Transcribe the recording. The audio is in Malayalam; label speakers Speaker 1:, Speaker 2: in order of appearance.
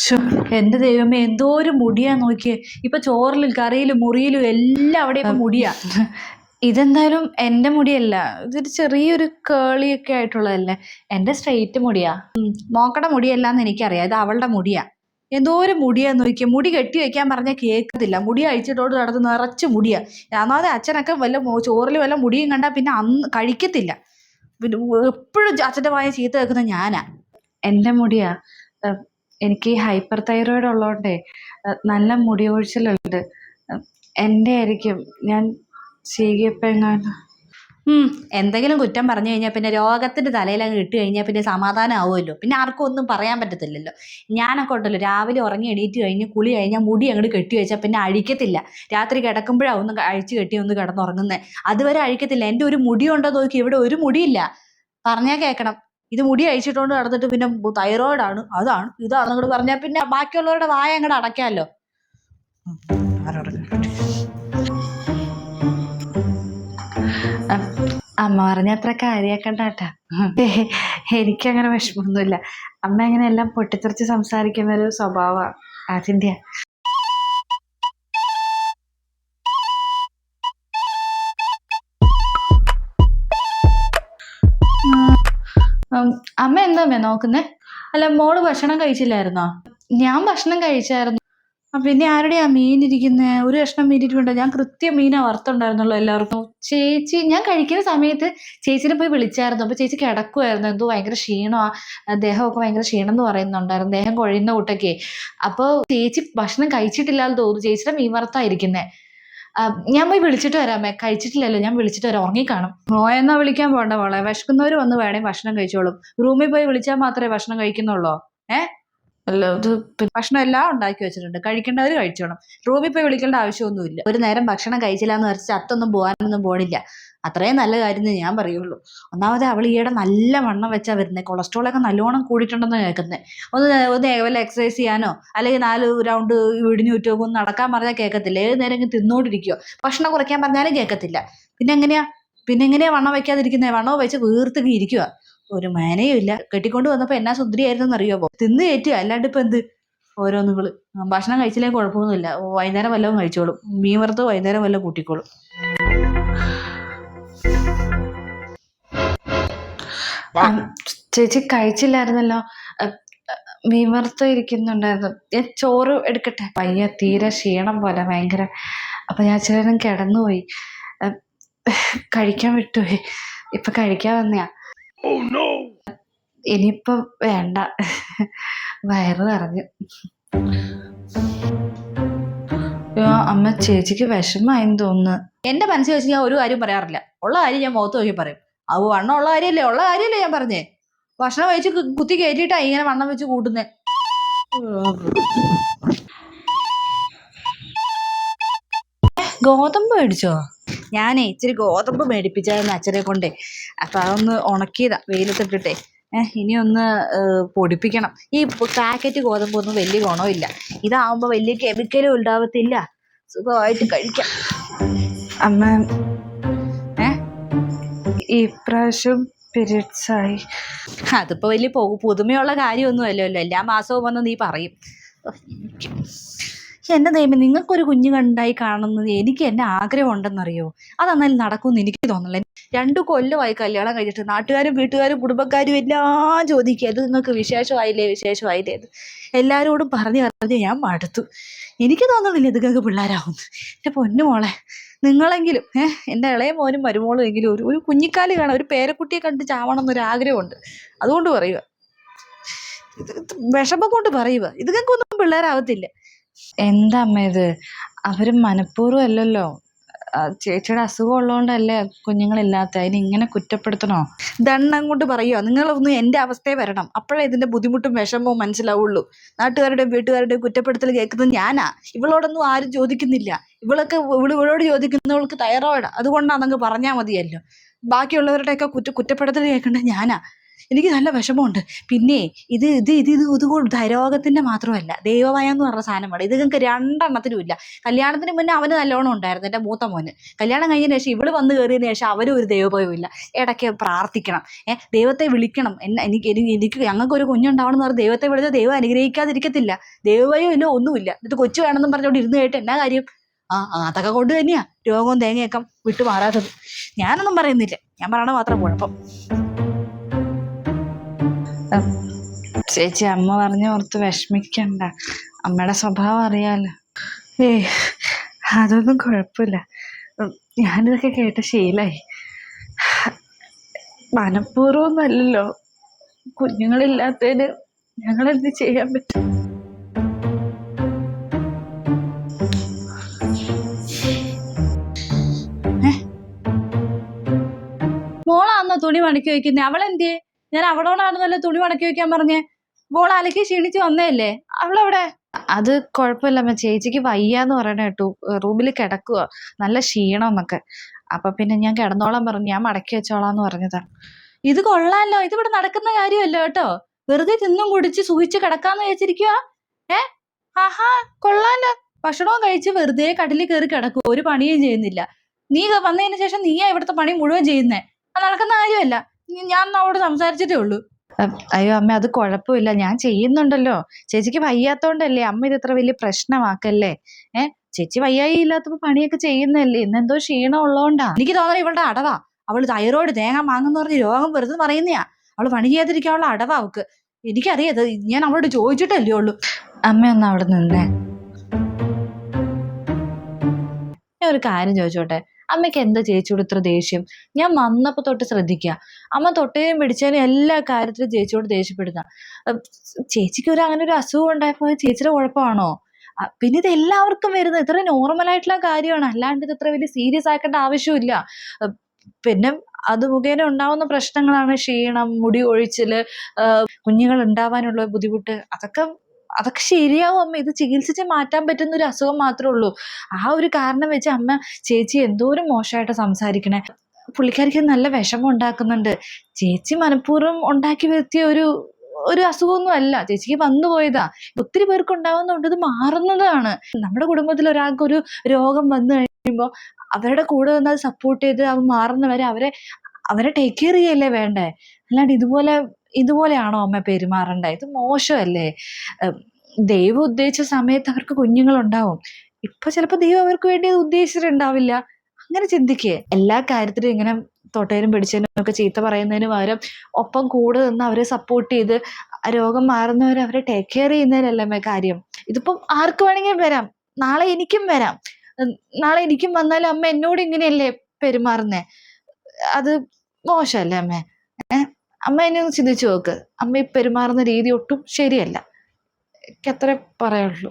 Speaker 1: ശ്ശോ, എന്റെ ദൈവമേ എന്തോ ഒരു മുടിയാ നോക്കിയേ. ഇപ്പൊ ചോറിലും കറിയിലും മുറിയിലും എല്ലാം അവിടെ ഇപ്പൊ മുടിയാ. ഇതെന്തായാലും എന്റെ മുടിയല്ല, ഇതൊരു ചെറിയൊരു കേളിയൊക്കെ ആയിട്ടുള്ളതല്ലേ. എന്റെ സ്ട്രെയിറ്റ് മുടിയാ. മോക്കടെ മുടിയല്ലാന്ന് എനിക്കറിയാം, ഇത് അവളുടെ മുടിയാ. എന്തോ ഒരു മുടിയാ നോക്കിയ. മുടി കെട്ടി വെക്കാൻ പറഞ്ഞാൽ കേൾക്കത്തില്ല. മുടി അഴിച്ചിട്ടോട് നടന്ന് നിറച്ച് മുടിയാ. ഒന്നാമതെ അച്ഛനൊക്കെ ചോറിൽ വല്ല മുടിയും കണ്ടാൽ പിന്നെ അന്ന് കഴിക്കത്തില്ല. പിന്നെ എപ്പോഴും അച്ഛൻ്റെ വായ ചീത്ത വെക്കുന്ന ഞാനാ. എന്റെ മുടിയാ. എനിക്ക് ഹൈപ്പർ തൈറോയിഡ് ഉള്ളതുകൊണ്ടേ നല്ല മുടി കൊഴിച്ചിലുണ്ട്. എൻ്റെ ആയിരിക്കും. ഞാൻ ചീകിയപ്പോഴെങ്ങാനും. എന്തെങ്കിലും കുറ്റം പറഞ്ഞു കഴിഞ്ഞാൽ പിന്നെ രോഗത്തിന്റെ തലയിലങ്ങ് ഇട്ട് കഴിഞ്ഞാൽ പിന്നെ സമാധാനം ആവുമല്ലോ. പിന്നെ ആർക്കും ഒന്നും പറയാൻ പറ്റത്തില്ലല്ലോ. ഞാനൊക്കെ ഉണ്ടല്ലോ, രാവിലെ ഉറങ്ങി എണീറ്റ് കഴിഞ്ഞ് കുളി കഴിഞ്ഞാൽ മുടി അങ്ങോട്ട് കെട്ടി വെച്ചാൽ പിന്നെ അഴിക്കത്തില്ല. രാത്രി കിടക്കുമ്പോഴാണ് ഒന്ന് അഴിച്ചു കെട്ടി ഒന്ന് കിടന്നുറങ്ങുന്നത്. അതുവരെ അഴിക്കത്തില്ല. എൻ്റെ ഒരു മുടി ഉണ്ടോ നോക്കി, ഇവിടെ ഒരു മുടിയില്ല. പറഞ്ഞാൽ കേൾക്കണം. ഇത് മുടി അഴിച്ചിട്ടോണ്ട് നടന്നിട്ട് പിന്നെ തൈറോയിഡാണ്, അതാണ് ഇതാണ് അങ്ങോട്ട് പറഞ്ഞാൽ പിന്നെ ബാക്കിയുള്ളവരുടെ വായ അങ്ങോട്ട് അടയ്ക്കാമല്ലോ. അമ്മ പറഞ്ഞ അത്ര കാര്യാക്കണ്ടാട്ടാ. എനിക്കങ്ങനെ വിഷമമൊന്നുമില്ല. അമ്മ അങ്ങനെ എല്ലാം പൊട്ടിത്തെറിച്ച് സംസാരിക്കുന്ന ഒരു സ്വഭാവമാണ് അതിൻ്റെ. അമ്മ എന്താ അമ്മ നോക്കുന്നേ? അല്ല, മോള് ഭക്ഷണം കഴിച്ചില്ലായിരുന്നോ? ഞാൻ ഭക്ഷണം കഴിച്ചായിരുന്നു. പിന്നെ ആരുടെയാ മീൻ ഇരിക്കുന്നേ? ഒരു കഷ്ണം മീൻ ഇരിക്കുന്നുണ്ടോ? ഞാൻ കൃത്യം മീനാ വറുത്തുണ്ടായിരുന്നല്ലോ എല്ലാവർക്കും. ചേച്ചി ഞാൻ കഴിക്കുന്ന സമയത്ത് ചേച്ചിനെ പോയി വിളിച്ചായിരുന്നു. അപ്പൊ ചേച്ചി കിടക്കുമായിരുന്നു. എന്തോ ഭയങ്കര ക്ഷീണമാ, ദേഹമൊക്കെ ഭയങ്കര ക്ഷീണം എന്ന് പറയുന്നുണ്ടായിരുന്നു. ദേഹം കൊഴിയുന്ന കൂട്ടൊക്കെ. അപ്പോൾ ചേച്ചി ഭക്ഷണം കഴിച്ചിട്ടില്ലാന്ന് തോന്നുന്നു. ചേച്ചിയുടെ മീൻ വറുത്തായിരിക്കുന്നേ. ഞാൻ പോയി വിളിച്ചിട്ട് വരാമേ. കഴിച്ചിട്ടില്ലല്ലോ, ഞാൻ വിളിച്ചിട്ട് വരാം. ഉറങ്ങിക്കാണും. മോയെന്നാ വിളിക്കാൻ പോണ്ട മോളെ. വിശക്കുന്നവർ വന്ന് വേണേ ഭക്ഷണം കഴിച്ചോളും. റൂമിൽ പോയി വിളിച്ചാൽ മാത്രമേ ഭക്ഷണം കഴിക്കുന്നുള്ളോ? അല്ല, ഇത് ഭക്ഷണം എല്ലാം ഉണ്ടാക്കി വെച്ചിട്ടുണ്ട്, കഴിക്കേണ്ടവർ കഴിച്ചോണം. റൂമിൽ പോയി വിളിക്കേണ്ട ആവശ്യമൊന്നുമില്ല. ഒരു നേരം ഭക്ഷണം കഴിച്ചില്ല എന്ന് വെച്ചാൽ അത്തൊന്നും പോകാനൊന്നും പോണില്ല. അത്രയും നല്ല കാര്യം ഞാൻ പറയുള്ളൂ. ഒന്നാമത് അവൾ ഈയിടെ നല്ല വണ്ണം വെച്ചാൽ വരുന്നത്. കൊളസ്ട്രോളൊക്കെ നല്ലോണം കൂടിയിട്ടുണ്ടെന്ന് കേൾക്കുന്നത്. ഒന്ന് വല്ല എക്സസൈസ് ചെയ്യാനോ അല്ലെങ്കിൽ 4 റൗണ്ട് വീടിന് ചുറ്റുമൊക്കെ ഒന്ന് നടക്കാൻ പറഞ്ഞാൽ കേൾക്കത്തില്ല. ഏത് നേരം ഇങ്ങനെ തിന്നോണ്ടിരിക്കുവോ. ഭക്ഷണം കുറയ്ക്കാൻ പറഞ്ഞാലും കേൾക്കത്തില്ല. പിന്നെ എങ്ങനെയാ വണ്ണം വെക്കാതിരിക്കുന്നത്? വണ്ണം വെച്ച് വീർത്തിങ്ങി ഇരിക്കുക. ഒരു മേനയും ഇല്ല. കെട്ടിക്കൊണ്ട് വന്നപ്പോ എന്നാ സുന്ദരിയായിരുന്നെന്ന് അറിയാമോ? തിന്ന് കയറ്റുക, അല്ലാണ്ട് ഇപ്പൊ എന്ത് ഓരോന്നുകള്. ഭക്ഷണം കഴിച്ചില്ലെങ്കിൽ കുഴപ്പമൊന്നുമില്ല. വൈകുന്നേരം വല്ലതും കഴിച്ചോളും. മീൻ വറുത്ത് വൈകുന്നേരം വല്ലതും കൂട്ടിക്കോളും. ചേച്ചി കഴിച്ചില്ലായിരുന്നല്ലോ. മീൻ വറുത്ത് ഇരിക്കുന്നുണ്ടായിരുന്നു. ഞാൻ ചോറ് എടുക്കട്ടെ? പയ്യ തീരെ ക്ഷീണം പോലെ ഭയങ്കര. അപ്പൊ ഞാൻ ഇച്ചിരി നേരം കിടന്നുപോയി. കഴിക്കാൻ വിട്ടുപോയി. ഇപ്പൊ കഴിക്കാൻ വന്നയാ. ഇനിയിപ്പം വേണ്ട, വയറ് നിറഞ്ഞു. അമ്മ, ചേച്ചിക്ക് വിഷമായെന്ന് തോന്നുന്നു. എന്റെ മനസ്സിൽ വെച്ച് ഞാൻ ഒരു കാര്യം പറയാറില്ല. ഉള്ള കാര്യം ഞാൻ മുഖത്ത് നോക്കി പറയും. അത് വണ്ണം ഉള്ള കാര്യല്ലേ ഞാൻ പറഞ്ഞേ. ഭക്ഷണം കഴിച്ച് കുത്തി കയറ്റിയിട്ടാ ഇങ്ങനെ വണ്ണം വെച്ച് കൂട്ടുന്നേ. ഗോതമ്പ് മേടിച്ചോ? ഞാനേ ഇച്ചിരി ഗോതമ്പ് മേടിപ്പിച്ചായിരുന്നു അച്ഛനെ കൊണ്ടേ. അപ്പൊ അതൊന്ന് ഉണക്കിയതാ വെയിലത്തിട്ടിട്ടേ. ഇനി ഒന്ന് പൊടിപ്പിക്കണം. ഈ പാക്കറ്റ് ഗോതമ്പൊന്നും വലിയ ഗുണമില്ല. ഇതാവുമ്പോ വലിയ കെമിക്കലും ഉണ്ടാവത്തില്ല. സുഖമായിട്ട് കഴിക്കാം. അമ്മ, ഈ പ്രാവശ്യം പീരിയഡ്സ് ആയി. അതിപ്പോ വലിയ പുതുമയുള്ള കാര്യമൊന്നും അല്ലല്ലോ. എല്ലാ മാസവും വന്ന് നീ പറയും. എന്റെ ദൈവമേ, നിങ്ങൾക്കൊരു കുഞ്ഞു കണ്ടായി കാണുന്നത് എനിക്ക് എന്നെ ആഗ്രഹം ഉണ്ടെന്നറിയോ? അതെന്നാലും നടക്കുമെന്ന് എനിക്ക് തോന്നുന്നില്ല. 2 കൊല്ലമായി കല്യാണം കഴിച്ചിട്ട് നാട്ടുകാരും വീട്ടുകാരും കുടുംബക്കാരും എല്ലാം ചോദിക്കുക, അത് നിങ്ങൾക്ക് വിശേഷമായില്ലേ എന്ന്. എല്ലാവരോടും പറഞ്ഞ് ഞാൻ മടുത്തു. എനിക്ക് തോന്നുന്നില്ല ഇത് നിങ്ങൾക്ക് പിള്ളേരാവുന്നു. എൻ്റെ പൊന്നു മോളെ, നിങ്ങളെങ്കിലും എൻ്റെ ഇളയ മോനും മരുമോളും എങ്കിലും ഒരു കുഞ്ഞിക്കാല് കാണാൻ, ഒരു പേരക്കുട്ടിയെ കണ്ട് ചാവണം എന്നൊരാഗ്രഹമുണ്ട്. അതുകൊണ്ട് പറയുക, വിഷമം കൊണ്ട് പറയുക, ഇത് നിങ്ങൾക്കൊന്നും പിള്ളേരാവത്തില്ല. എന്താ അമ്മ ഇത്? അവര് മനഃപൂർവ്വം അല്ലല്ലോ. ചേച്ചിയുടെ അസുഖം ഉള്ളതുകൊണ്ടല്ലേ കുഞ്ഞുങ്ങളില്ലാത്ത. അതിന് ഇങ്ങനെ കുറ്റപ്പെടുത്തണോ? ദണ്ണം കൊണ്ട് പറയുക. നിങ്ങളൊന്നും എൻ്റെ അവസ്ഥയെ വരണം. അപ്പോഴേ ഇതിന്റെ ബുദ്ധിമുട്ടും വിഷമവും മനസ്സിലാവുള്ളൂ. നാട്ടുകാരുടെയും വീട്ടുകാരുടെയും കുറ്റപ്പെടുത്തൽ കേൾക്കുന്നത് ഞാനാ. ഇവളോടൊന്നും ആരും ചോദിക്കുന്നില്ല. ഇവളോട് ചോദിക്കുന്നവൾക്ക് തൈറോയിഡ്, അതുകൊണ്ടാണെന്നങ്ങ് പറഞ്ഞാൽ മതിയല്ലോ. ബാക്കിയുള്ളവരുടെയൊക്കെ കുറ്റപ്പെടുത്തൽ കേൾക്കേണ്ടത് ഞാനാ. എനിക്ക് നല്ല വിഷമമുണ്ട്. പിന്നെ ഇത് രോഗത്തിന്റെ മാത്രമല്ല, ദൈവഭയം എന്ന് പറഞ്ഞ സാധനമാണ്. ഇത് നിങ്ങൾക്ക് രണ്ടെണ്ണത്തിനും ഇല്ല. കല്യാണത്തിന് മുന്നേ അവന് നല്ലോണം ഉണ്ടായിരുന്നു, എൻ്റെ മൂത്ത മോന്. കല്യാണം കഴിഞ്ഞതിന് ശേഷം ഇവള് വന്ന് കയറിയതിന് ശേഷം അവരും ഒരു ദൈവഭയവും ഇല്ല. ഇടയ്ക്ക് പ്രാർത്ഥിക്കണം, ദൈവത്തെ വിളിക്കണം. എനിക്ക് ഞങ്ങൾക്കൊരു കുഞ്ഞുണ്ടാവണം എന്ന് പറഞ്ഞ് ദൈവത്തെ വിളിച്ചാൽ ദൈവം അനുഗ്രഹിക്കാതിരിക്കത്തില്ല. ദൈവഭയം ഇല്ല, ഒന്നുമില്ല. എന്നിട്ട് കൊച്ചു വേണമെന്നും പറഞ്ഞുകൊണ്ട് ഇരുന്ന് കേട്ട് എന്നാ കാര്യം? അതൊക്കെ കൊണ്ട് തന്നെയാ രോഗവും തേങ്ങയൊക്കെ വിട്ടു മാറാത്തത്. ഞാനൊന്നും പറയുന്നില്ല, ഞാൻ പറയണ മാത്രം കുഴപ്പം. ചേച്ചി, അമ്മ പറഞ്ഞ് ഓർത്ത് വിഷമിക്കണ്ട. അമ്മയുടെ സ്വഭാവം അറിയാലോ. അതൊന്നും കുഴപ്പമില്ല. ഞാനിതൊക്കെ കേട്ട് ശീലായി. മനഃപൂർവ്വം അല്ലല്ലോ. കുഞ്ഞുങ്ങളില്ലാത്തതിന് ഞങ്ങളെന്ത് ചെയ്യാൻ പറ്റും? മോളാന്നോ തുണി മടക്കി വെക്കുന്നേ? അവളെന്തിയെ? ഞാൻ അവളോടാണെന്നല്ലോ തുണി മടക്കി വെക്കാൻ പറഞ്ഞേ. മോൾ അലക്കി ക്ഷീണിച്ച് വന്നേല്ലേ? അവളെവിടെ? അത് കുഴപ്പമില്ല അമ്മ, ചേച്ചിക്ക് വയ്യാന്ന് പറയണ കേട്ടു. റൂമിൽ കിടക്കുക, നല്ല ക്ഷീണം എന്നൊക്കെ. അപ്പൊ പിന്നെ ഞാൻ കിടന്നോളാൻ പറഞ്ഞു, ഞാൻ മടക്കി വെച്ചോളാന്ന് പറഞ്ഞതാ. ഇത് കൊള്ളാലോ, ഇതിവിടെ നടക്കുന്ന കാര്യമല്ലോ കേട്ടോ. വെറുതെ തിന്നും കുടിച്ച് സൂഹിച്ച് കിടക്കാന്ന് വെച്ചിരിക്കുക. ആഹാ, കൊള്ളാലോ. ഭക്ഷണവും കഴിച്ച് വെറുതെ കട്ടിലിൽ കയറി കിടക്കും, ഒരു പണിയും ചെയ്യുന്നില്ല. നീ വന്നതിന് ശേഷം നീയാ ഇവിടുത്തെ പണി മുഴുവൻ ചെയ്യുന്നേ. അത് നടക്കുന്ന കാര്യമല്ല. ഞാൻ അവളോട് സംസാരിച്ചിട്ടേ ഉള്ളൂ. അയ്യോ അമ്മ, അത് കുഴപ്പമില്ല, ഞാൻ ചെയ്യുന്നുണ്ടല്ലോ. ചേച്ചിക്ക് വയ്യാത്തോണ്ടല്ലേ അമ്മ ഇത് ഇത്ര വലിയ പ്രശ്നമാക്കല്ലേ. ചേച്ചി വയ്യായി ഇല്ലാത്തപ്പോ പണിയൊക്കെ ചെയ്യുന്നല്ലേ. ഇന്നെന്തോ ക്ഷീണം ഉള്ളതുകൊണ്ടാ. എനിക്ക് തോന്നുന്നത് ഇവളുടെ അടവാ. അവള് തൈറോയിഡ് തേങ്ങ മാങ്ങെന്ന് പറഞ്ഞ് രോഗം വെറുതെ പറയുന്നയാ. അവള് പണി ചെയ്യാതിരിക്കാനുള്ള അടവാ അവക്ക്. എനിക്കറിയാം, ഞാൻ അവളോട് ചോദിച്ചിട്ടല്ലേ ഉള്ളൂ. അമ്മ ഒന്ന് അവിടെ നിന്നേ. ഞാൻ ഒരു കാര്യം ചോദിച്ചോട്ടെ, അമ്മയ്ക്ക് എന്താ ചേച്ചിയോട് ഇത്ര ദേഷ്യം? ഞാൻ വന്നപ്പോ തൊട്ട് ശ്രദ്ധിക്കുക, അമ്മ തൊട്ടേനും പിടിച്ചതിനും എല്ലാ കാര്യത്തിലും ചേച്ചിയോട് ദേഷ്യപ്പെടുന്ന. ചേച്ചിക്ക് അങ്ങനെ ഒരു അസുഖം ഉണ്ടായപ്പോ ചേച്ചിയുടെ കുഴപ്പമാണോ? പിന്നെ ഇത് എല്ലാവർക്കും വരുന്നത് ഇത്ര നോർമൽ ആയിട്ടുള്ള കാര്യമാണ്, അല്ലാണ്ട് ഇത് ഇത്ര വലിയ സീരിയസ് ആക്കേണ്ട ആവശ്യമില്ല. പിന്നെ അത് മുഖേന ഉണ്ടാവുന്ന പ്രശ്നങ്ങളാണ് ക്ഷീണം, മുടി കൊഴിച്ചില്, കുഞ്ഞുങ്ങൾ ഉണ്ടാവാനുള്ള ബുദ്ധിമുട്ട്. അതൊക്കെ ശരിയാവും അമ്മ. ഇത് ചികിത്സിച്ച് മാറ്റാൻ പറ്റുന്ന ഒരു അസുഖം മാത്രമേ ഉള്ളൂ. ആ ഒരു കാരണം വെച്ച് അമ്മ ചേച്ചി എന്തോരം മോശമായിട്ട് സംസാരിക്കണേ. പുള്ളിക്കാരിക്ക് നല്ല വിഷമം ഉണ്ടാക്കുന്നുണ്ട്. ചേച്ചി മനഃപൂർവ്വം ഉണ്ടാക്കി വരുത്തിയ ഒരു അസുഖമൊന്നും അല്ല, ചേച്ചിക്ക് വന്നു പോയതാ. ഒത്തിരി പേർക്ക് ഉണ്ടാവുന്നുണ്ട്, ഇത് മാറുന്നതാണ്. നമ്മുടെ കുടുംബത്തിൽ ഒരാൾക്ക് ഒരു രോഗം വന്നു കഴിയുമ്പോൾ അവരുടെ കൂടെ നിന്ന് അത് സപ്പോർട്ട് ചെയ്ത് അത് മാറുന്നവരെ അവരെ ടേക്ക് കെയർ ചെയ്യല്ലേ വേണ്ടേ. അല്ലാണ്ട് ഇതുപോലെയാണോ അമ്മ പെരുമാറണ്ടേ? ഇത് മോശമല്ലേ. ദൈവം ഉദ്ദേശിച്ച സമയത്ത് അവർക്ക് കുഞ്ഞുങ്ങളുണ്ടാവും. ഇപ്പൊ ചിലപ്പോ ദൈവം അവർക്ക് വേണ്ടി അത് ഉദ്ദേശിച്ചിട്ടുണ്ടാവില്ല. അങ്ങനെ ചിന്തിക്കേ. എല്ലാ കാര്യത്തിലും ഇങ്ങനെ തൊട്ടേനും പിടിച്ചതിനും ഒക്കെ ചീത്ത പറയുന്നതിന് പകരം ഒപ്പം കൂടെ നിന്ന് അവരെ സപ്പോർട്ട് ചെയ്ത് രോഗം മാറുന്നവരെ അവരെ ടേക്ക് കെയർ ചെയ്യുന്നതിനല്ലേ കാര്യം. ഇതിപ്പം ആർക്ക് വേണമെങ്കിലും വരാം, നാളെ എനിക്കും വരാം. നാളെ എനിക്കും വന്നാലും അമ്മ എന്നോട് ഇങ്ങനെയല്ലേ പെരുമാറുന്നേ. അത് മോശമല്ലേ അമ്മ? അമ്മ എന്നെ ഒന്ന് ചിന്തിച്ചു നോക്ക്. അമ്മ ഈ പെരുമാറുന്ന രീതി ഒട്ടും ശരിയല്ല. എനിക്ക് അത്രേ പറയുള്ളൂ.